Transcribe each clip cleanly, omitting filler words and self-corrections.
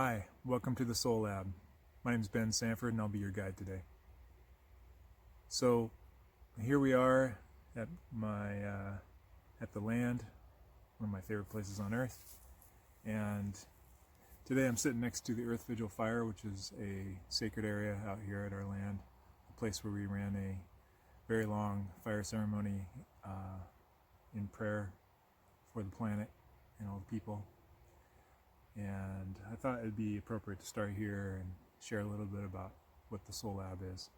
Hi, welcome to the Soul Lab. My name is Ben Sanford and I'll be your guide today. So here we are at at the land, one of my favorite places on earth, and today I'm sitting next to the Earth Vigil Fire, which is a sacred area out here at our land, a place where we ran a very long fire ceremony in prayer for the planet and all the people. And I thought it'd be appropriate to start here and share a little bit about what the Soul Lab is.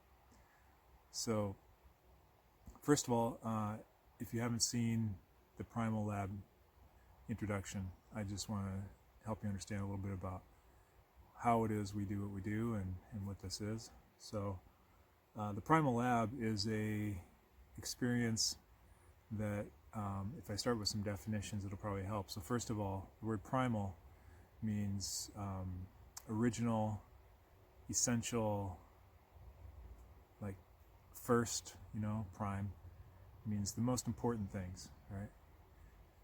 So, first of all, if you haven't seen the Primal Lab introduction, I just want to help you understand a little bit about how it is we do what we do and what this is. So, the Primal Lab is a experience that, if I start with some definitions, it'll probably help. So first of all, the word primal means original, essential, like first, prime means the most important things, right?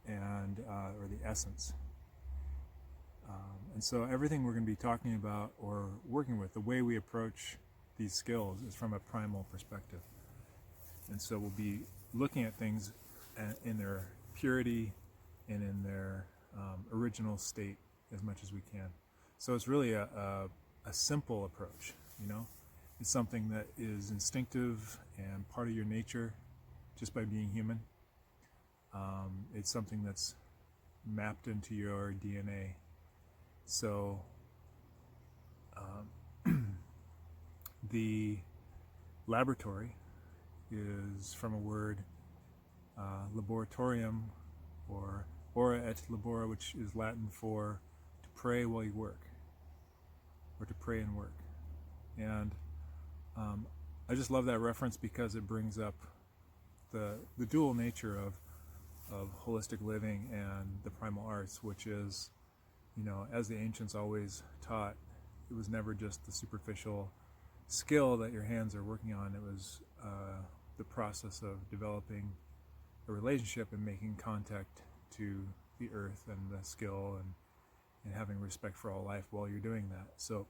And or the essence. And so everything we're going to be talking about or working with, the way we approach these skills is from a primal perspective. And so we'll be looking at things in their purity and in their original state as much as we can. So it's really a simple approach, It's something that is instinctive and part of your nature just by being human. It's something that's mapped into your DNA. So the laboratory is from a word laboratorium, or ora et labora, which is Latin for to pray while you work, or to pray and work. And I just love that reference because it brings up the dual nature of holistic living and the primal arts, which is, as the ancients always taught, it was never just the superficial skill that your hands are working on. It was the process of developing a relationship and making contact to the earth and the skill and having respect for all life while you're doing that. So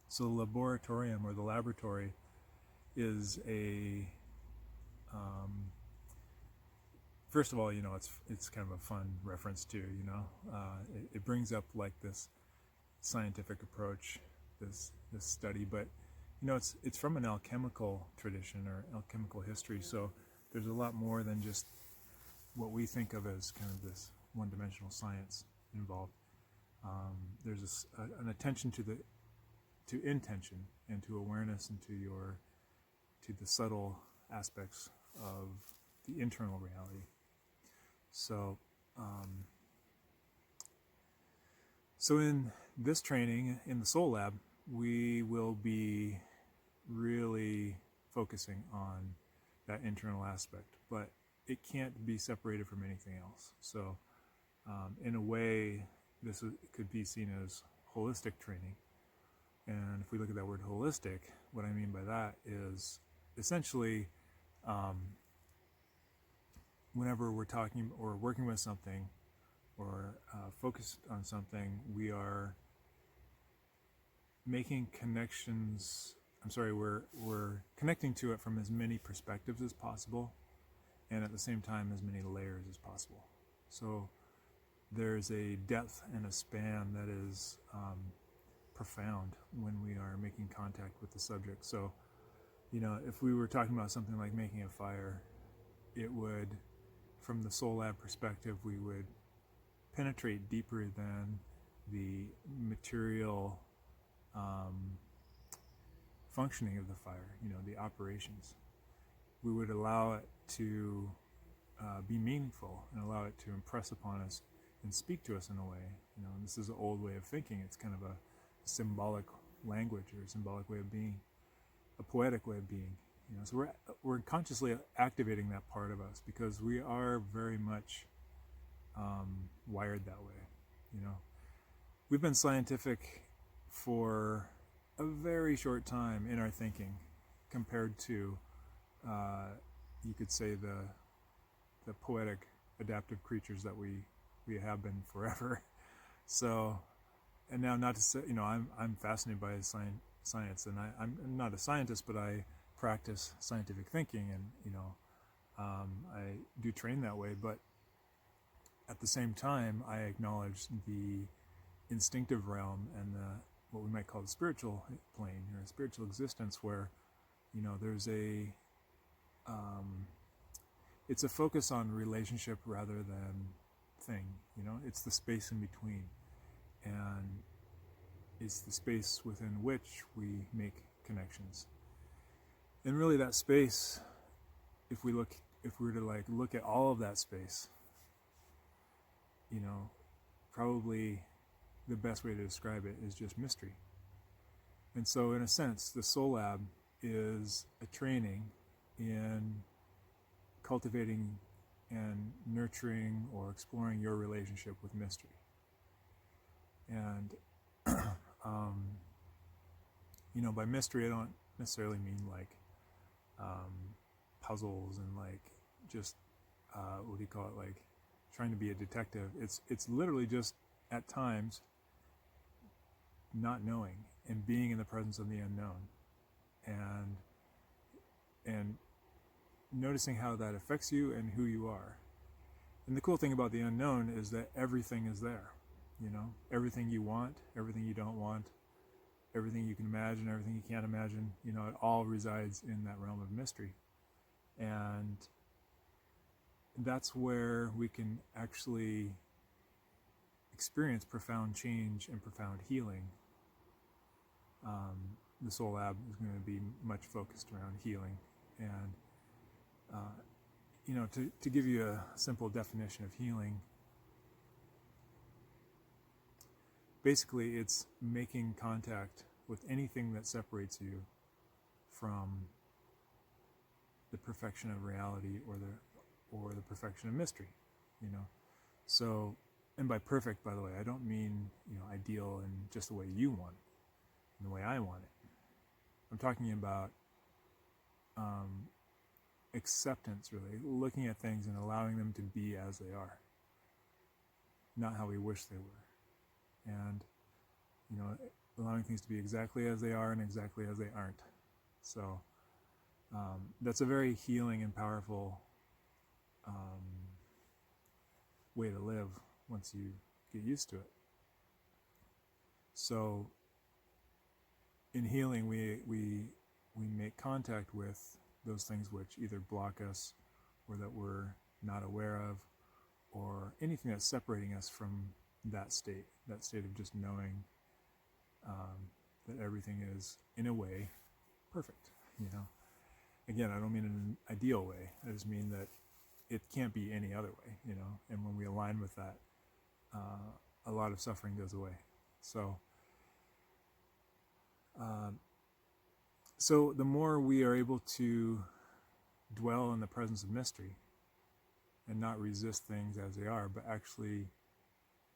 so the laboratorium, or the laboratory, is a first of all, it's kind of a fun reference too. It brings up like this scientific approach, this study, but it's from an alchemical tradition or alchemical history. So there's a lot more than just what we think of as kind of this one-dimensional science involved. There's an attention to intention and to awareness and to the subtle aspects of the internal reality. So, so in this training in the Soul Lab, we will be really focusing on that internal aspect, but it can't be separated from anything else. So, in a way, could be seen as holistic training. And if we look at that word holistic, what I mean by that is essentially, whenever we're talking or working with something or focused on something, we are making connections. We're connecting to it from as many perspectives as possible, and at the same time as many layers as possible. So there's a depth and a span that is profound when we are making contact with the subject. So, if we were talking about something like making a fire, it would, from the Soul Lab perspective, we would penetrate deeper than the material functioning of the fire, the operations. We would allow it to be meaningful and allow it to impress upon us and speak to us in a way. And this is an old way of thinking. It's kind of a symbolic language or a symbolic way of being, a poetic way of being. So we're consciously activating that part of us because we are very much wired that way. We've been scientific for a very short time in our thinking compared to, you could say, the poetic, adaptive creatures that we have been forever. So and now, not to say, I'm fascinated by science, and I'm not a scientist, but I practice scientific thinking, and I do train that way. But at the same time, I acknowledge the instinctive realm and what we might call the spiritual plane or spiritual existence, where there's it's a focus on relationship rather than thing. It's the space in between, and it's the space within which we make connections. And really, that space, if we were to look at all of that space, probably the best way to describe it is just mystery. And so, in a sense, the Soul Lab is a training in cultivating and nurturing or exploring your relationship with mystery. And by mystery, I don't necessarily mean puzzles and just what do you call it, trying to be a detective. It's literally just at times not knowing and being in the presence of the unknown, and noticing how that affects you and who you are. And the cool thing about the unknown is that everything is there. Everything you want, everything you don't want, everything you can imagine, everything you can't imagine, it all resides in that realm of mystery. And that's where we can actually experience profound change and profound healing. The Soul Lab is going to be much focused around healing. And, to give you a simple definition of healing, basically it's making contact with anything that separates you from the perfection of reality or the perfection of mystery. So, and by perfect, by the way, I don't mean ideal in just the way you want it and the way I want it. I'm talking about acceptance, really, looking at things and allowing them to be as they are, not how we wish they were. And allowing things to be exactly as they are and exactly as they aren't. So that's a very healing and powerful way to live once you get used to it. So in healing, we make contact with those things which either block us or that we're not aware of, or anything that's separating us from that state of just knowing that everything is, in a way, perfect. Again, I don't mean in an ideal way. I just mean that it can't be any other way. And when we align with that, a lot of suffering goes away. So the more we are able to dwell in the presence of mystery and not resist things as they are, but actually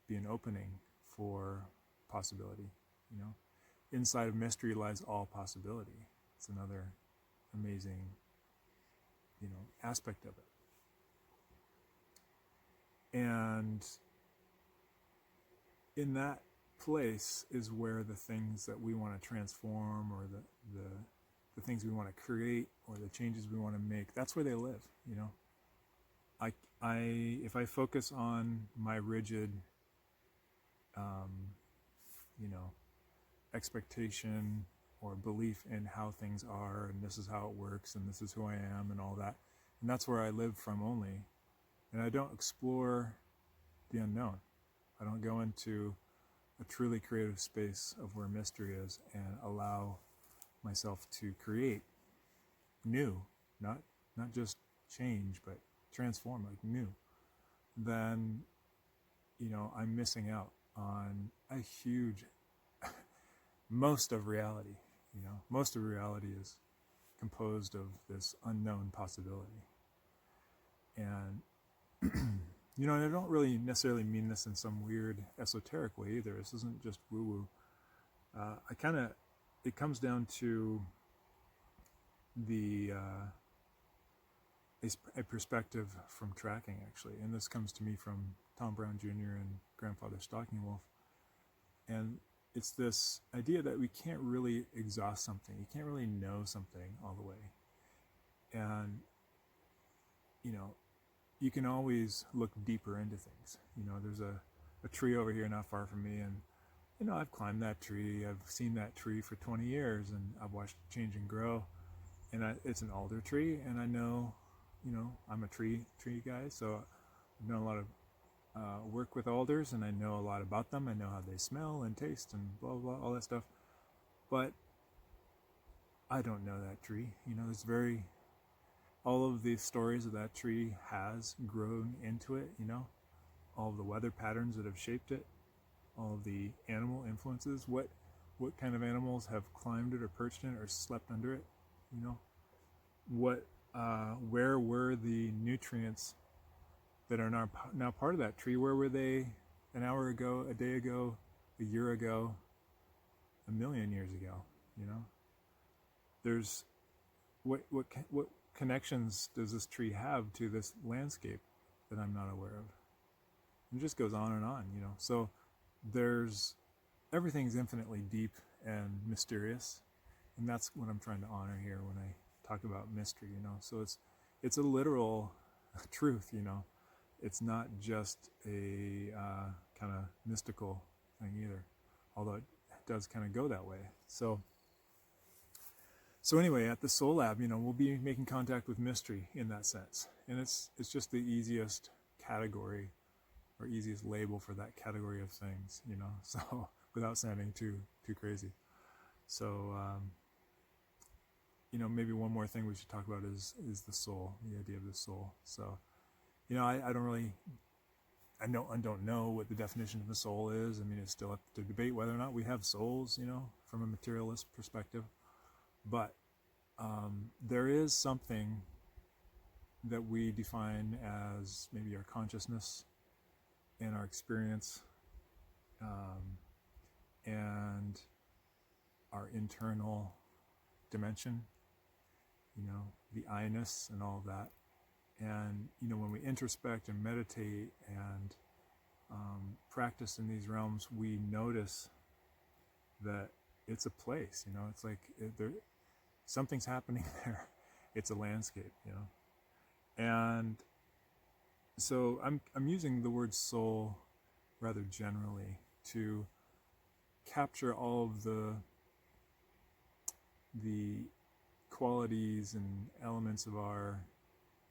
be an opening for possibility. Inside of mystery lies all possibility. It's another amazing, aspect of it. And in that place is where the things that we want to transform, or the things we want to create, or the changes we want to make, that's where they live. If I focus on my rigid expectation or belief in how things are, and this is how it works, and this is who I am, and all that, and that's where I live from only, and I don't explore the unknown. I don't go into a truly creative space of where mystery is and allow myself to create new, not just change, but transform, new, then I'm missing out on a huge most of reality. Most of reality is composed of this unknown possibility. And and I don't really necessarily mean this in some weird esoteric way either. This isn't just woo-woo. It comes down to a perspective from tracking, actually. And this comes to me from Tom Brown Jr. and Grandfather Stalking Wolf. And it's this idea that we can't really exhaust something. You can't really know something all the way. And, you know, you can always look deeper into things. You know, there's a tree over here not far from me, and, you know, I've climbed that tree. I've seen that tree for 20 years, and I've watched it change and grow. And it's an alder tree, and I know, you know, I'm a tree guy, so I've done a lot of work with alders, and I know a lot about them. I know how they smell and taste and blah, blah, all that stuff. But I don't know that tree. You know, all of the stories that that tree has grown into it, you know, all of the weather patterns that have shaped it, all of the animal influences, what kind of animals have climbed it or perched in it or slept under it, you know, where were the nutrients that are now part of that tree? Where were they an hour ago, a day ago, a year ago, a million years ago? You know, there's what connections does this tree have to this landscape that I'm not aware of? It just goes on and on, you know. So everything's infinitely deep and mysterious, and that's what I'm trying to honor here when I talk about mystery, you know. So it's a literal truth, you know. It's not just a kind of mystical thing either, although it does kind of go that way. So anyway, at the Soul Lab, you know, we'll be making contact with mystery in that sense, and it's just the easiest category or easiest label for that category of things, you know. So without sounding too crazy. So you know, maybe one more thing we should talk about is the soul, the idea of the soul. So, you know, I don't know what the definition of the soul is. I mean, it's still up to debate whether or not we have souls, you know, from a materialist perspective. But there is something that we define as maybe our consciousness and our experience and our internal dimension, you know, the I-ness and all of that. And, you know, when we introspect and meditate and practice in these realms, we notice that it's a place, you know, it's like something's happening there. It's a landscape, you know. And so I'm using the word soul rather generally to capture all of the qualities and elements of our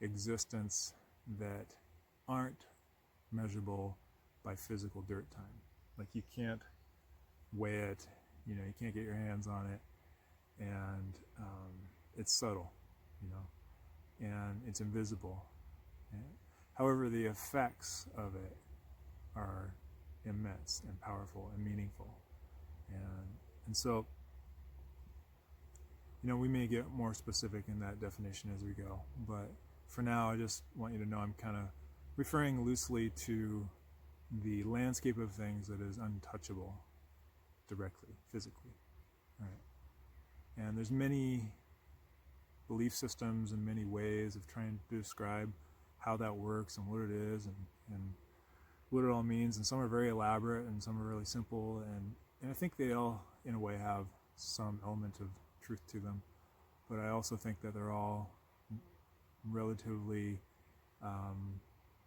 existence that aren't measurable by physical dirt time. Like, you can't weigh it, you know, you can't get your hands on it, and it's subtle, you know, and it's invisible. However, the effects of it are immense and powerful and meaningful. And so, you know, we may get more specific in that definition as we go, but for now, I just want you to know I'm kind of referring loosely to the landscape of things that is untouchable directly, physically. Right? And there's many belief systems and many ways of trying to describe how that works and what it is and what it all means. And some are very elaborate and some are really simple. And I think they all, in a way, have some element of truth to them. But I also think that they're all relatively,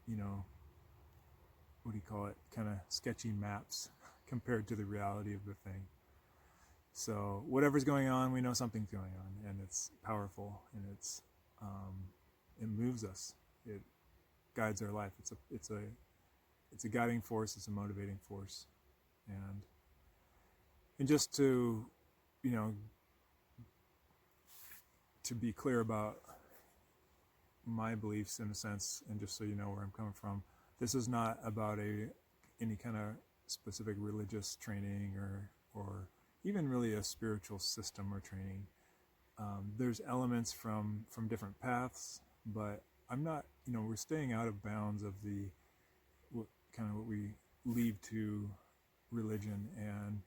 you know, what do you call it, kind of sketchy maps compared to the reality of the thing. So whatever's going on, we know something's going on, and it's powerful, and it moves us. It guides our life. It's a guiding force. It's a motivating force, and just to, you know, to be clear about my beliefs in a sense, and just so you know where I'm coming from, this is not about any kind of specific religious training or even really a spiritual system or training. There's elements from different paths, but I'm not, you know, we're staying out of bounds of what we leave to religion and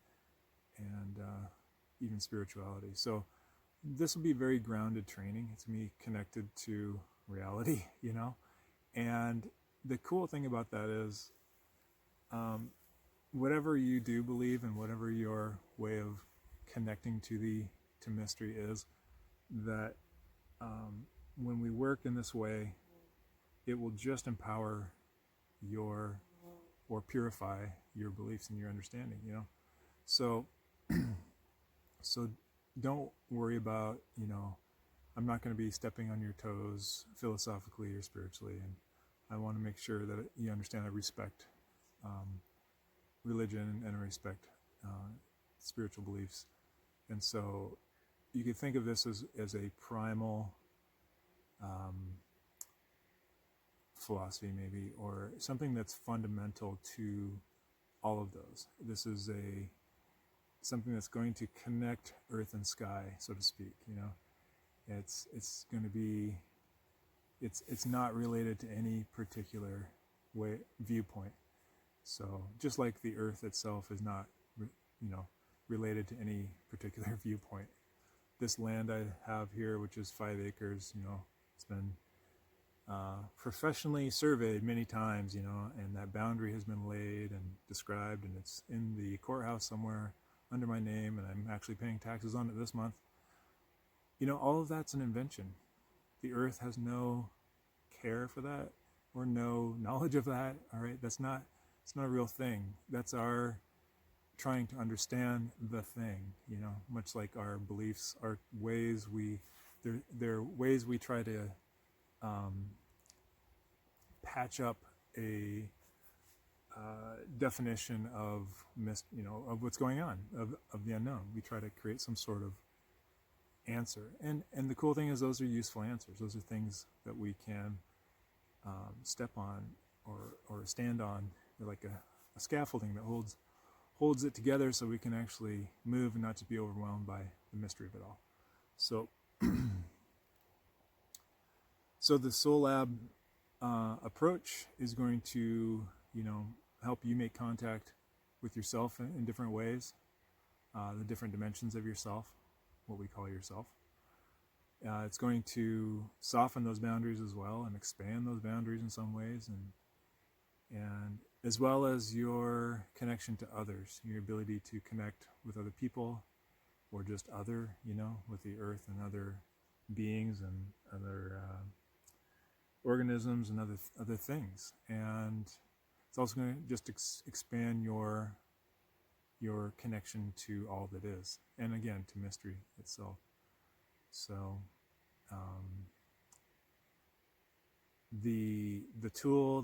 even spirituality. So this will be very grounded training. It's me connected to reality, you know. And the cool thing about that is, whatever you do believe and whatever your way of connecting to mystery is, that when we work in this way, it will just empower your or purify your beliefs and your understanding. So so don't worry about, I'm not going to be stepping on your toes philosophically or spiritually, and I want to make sure that you understand I respect religion and I respect spiritual beliefs. And so you could think of this as a primal philosophy, maybe, or something that's fundamental to all of those. This is something that's going to connect earth and sky, so to speak. It's going to be, it's not related to any particular viewpoint. So just like the earth itself is not related to any particular viewpoint, this land I have here, which is 5 acres, it's been professionally surveyed many times, and that boundary has been laid and described, and it's in the courthouse somewhere under my name, and I'm actually paying taxes on it this month. All of that's an invention. The earth has no care for that or no knowledge of that. All right, it's not a real thing. That's our trying to understand the thing, much like our beliefs are ways they're ways we try to patch up a definition of of what's going on, of the unknown. We try to create some sort of answer, and the cool thing is those are useful answers. Those are things that we can step on or stand on. They're like a scaffolding that holds it together, so we can actually move and not just be overwhelmed by the mystery of it all. So so the Soul Lab approach is going to help you make contact with yourself in different ways, the different dimensions of yourself, what we call yourself. It's going to soften those boundaries as well and expand those boundaries in some ways, and as well as your connection to others, your ability to connect with other people, or just with the earth and other beings and other organisms and other things. And it's also going to just expand your connection to all that is, and again to mystery itself. So the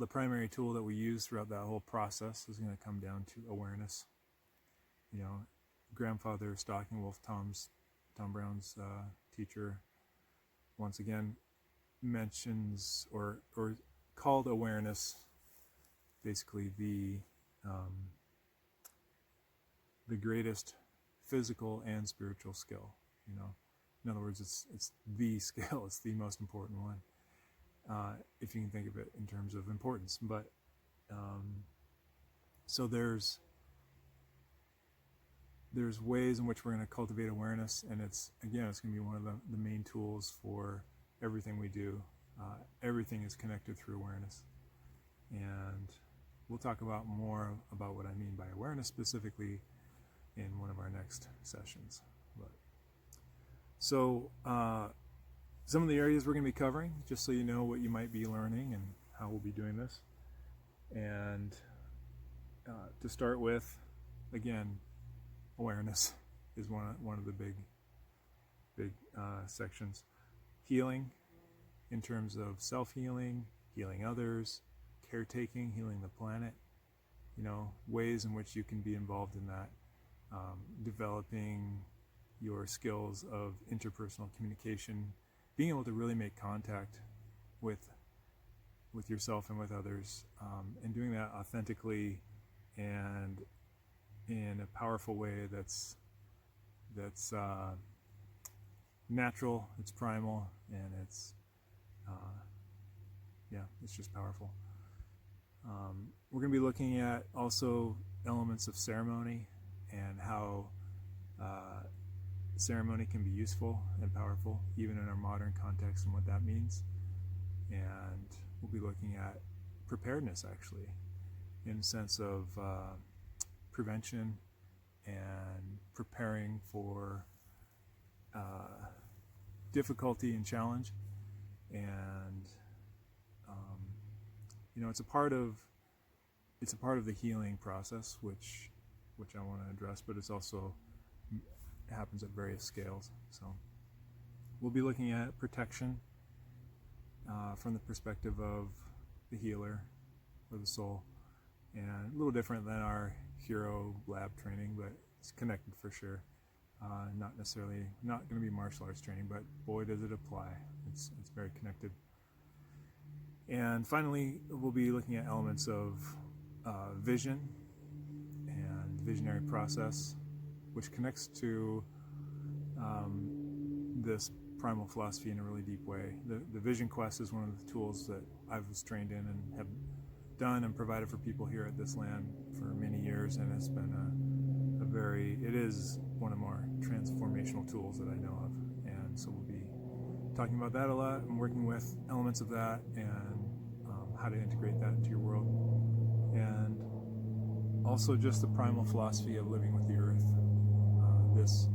primary tool that we use throughout that whole process is going to come down to awareness. Grandfather Stalking Wolf, Tom Brown's teacher, once again mentions or called awareness basically the greatest physical and spiritual skill. In other words, it's the skill. It's the most important one, if you can think of it in terms of importance. But so there's ways in which we're going to cultivate awareness, and it's going to be one of the main tools for everything we do. Everything is connected through awareness, and we'll talk about more about what I mean by awareness specifically in one of our next sessions. So some of the areas we're going to be covering, just so you know what you might be learning and how we'll be doing this. And to start with, again, awareness is one of the big sections. Healing, in terms of self-healing, healing others, caretaking, healing the planet, ways in which you can be involved in that, developing your skills of interpersonal communication, being able to really make contact with yourself and with others, and doing that authentically and in a powerful way that's natural, it's primal, and it's just powerful. We're going to be looking at also elements of ceremony and how ceremony can be useful and powerful even in our modern context, and what that means. And we'll be looking at preparedness, actually, in the sense of prevention and preparing for difficulty and challenge. And it's a part of the healing process, which I want to address, but it's also happens at various scales. So we'll be looking at protection from the perspective of the healer or the soul, and a little different than our hero lab training, but it's connected for sure. Not going to be martial arts training, but boy does it apply. It's very connected. And finally, we'll be looking at elements of vision and visionary process, which connects to this primal philosophy in a really deep way. The Vision Quest is one of the tools that I was trained in and have done and provided for people here at this land for many years, and it's been it is one of the more transformational tools that I know of. And so we'll be talking about that a lot and working with elements of that and how to integrate that into your world. And also just the primal philosophy of living with the earth, this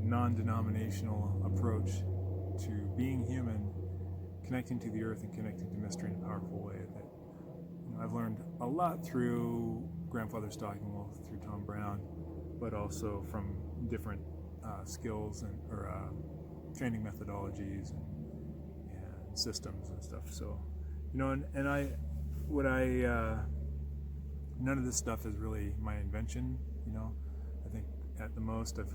non-denominational approach to being human, connecting to the earth and connecting to mystery in a powerful way that I've learned a lot through Grandfather Stockenwolf, through Tom Brown, but also from different skills or training methodologies and systems and stuff. So, none of this stuff is really my invention. I think at the most I've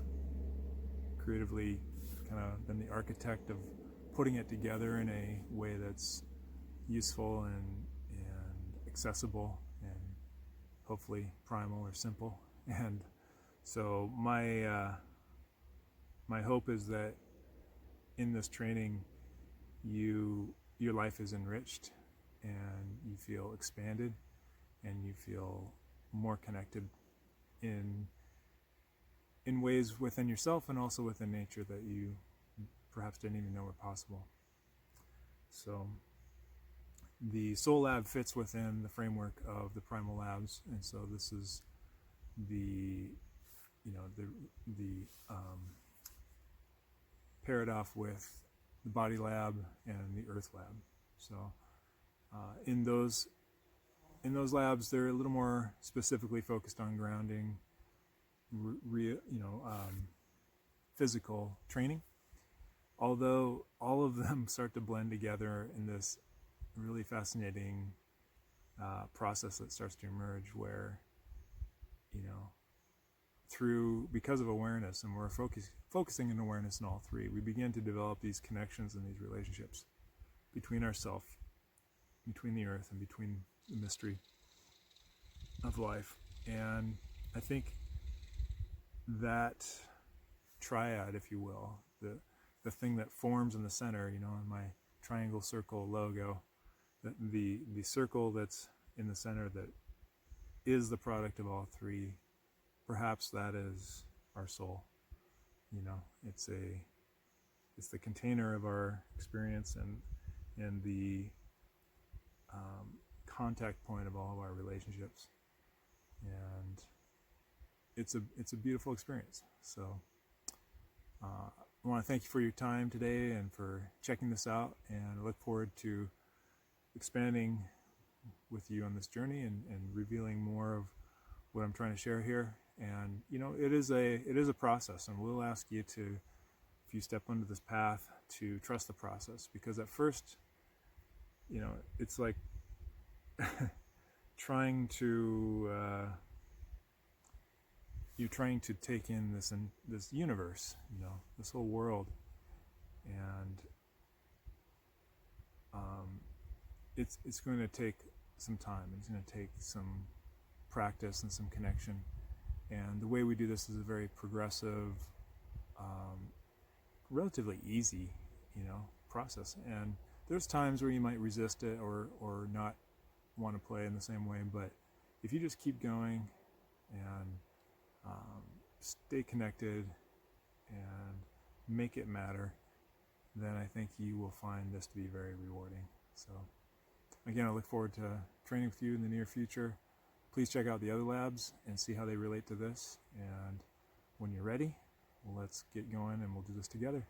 creatively kind of been the architect of putting it together in a way that's useful and accessible and hopefully primal or simple. And so my hope is that in this training your life is enriched and you feel expanded and you feel more connected in ways within yourself and also within nature that you perhaps didn't even know were possible. So the Soul Lab fits within the framework of the Primal Labs, and so this is paired off with the Body Lab and the Earth Lab. So in those labs, they're a little more specifically focused on grounding, physical training. Although all of them start to blend together in this really fascinating process that starts to emerge, where because of awareness, and we're focusing in awareness in all three, we begin to develop these connections and these relationships between ourself, between the earth, and between the mystery of life. And I think that triad, if you will, the thing that forms in the center, in my triangle circle logo, the circle that's in the center that is the product of all three, perhaps that is our soul. It's the container of our experience and the contact point of all of our relationships, and it's a beautiful experience. So I want to thank you for your time today and for checking this out, and I look forward to expanding with you on this journey and revealing more of what I'm trying to share here. And it is a process, and we'll ask you to, if you step onto this path, to trust the process, because at first it's like trying to take in this universe, this whole world, and it's going to take some time. It's going to take some practice and some connection. And the way we do this is a very progressive, relatively easy, process. And there's times where you might resist it or not want to play in the same way. But if you just keep going and stay connected and make it matter, then I think you will find this to be very rewarding. So Again, I look forward to training with you in the near future. Please check out the other labs and see how they relate to this. And when you're ready, let's get going and we'll do this together.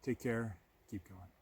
Take care. Keep going.